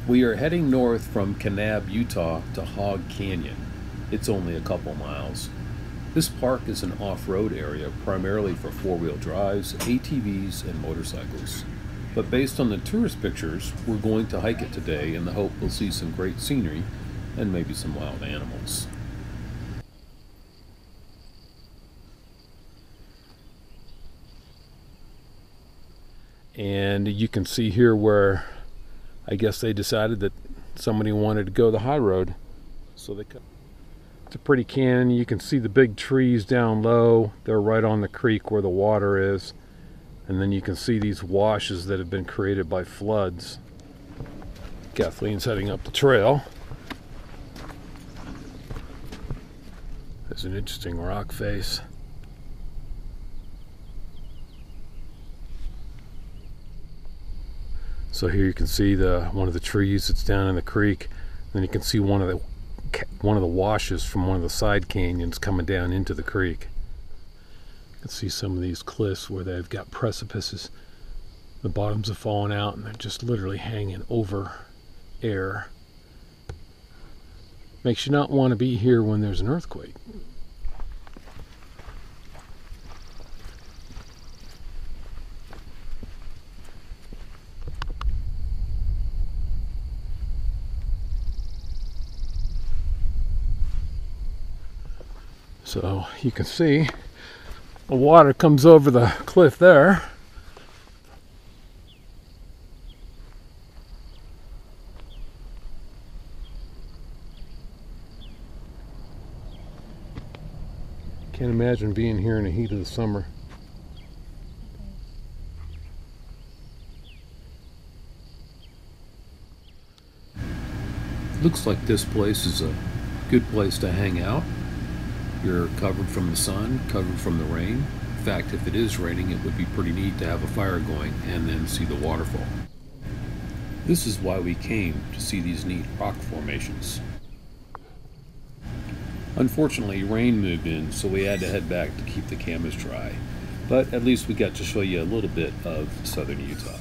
We are heading north from Kanab, Utah to Hog Canyon. It's only a couple miles. This park is an off-road area primarily for four-wheel drives, ATVs, and motorcycles. But based on the tourist pictures, we're going to hike it today in the hope we'll see some great scenery and maybe some wild animals. And you can see here where I guess they decided that somebody wanted to go the high road, so they cut. It's a pretty canyon. You can see the big trees down low. They're right on the creek where the water is, and then you can see these washes that have been created by floods. Kathleen's heading up the trail. There's an interesting rock face. So here you can see one of the trees that's down in the creek. Then you can see one of the washes from one of the side canyons coming down into the creek. You can see some of these cliffs where they've got precipices. The bottoms have fallen out and they're just literally hanging over air. Makes you not want to be here when there's an earthquake. So you can see the water comes over the cliff there. Can't imagine being here in the heat of the summer. Looks like this place is a good place to hang out. You're covered from the sun, covered from the rain. In fact, if it is raining, it would be pretty neat to have a fire going and then see the waterfall. This is why we came, to see these neat rock formations. Unfortunately, rain moved in, so we had to head back to keep the cameras dry. But at least we got to show you a little bit of southern Utah.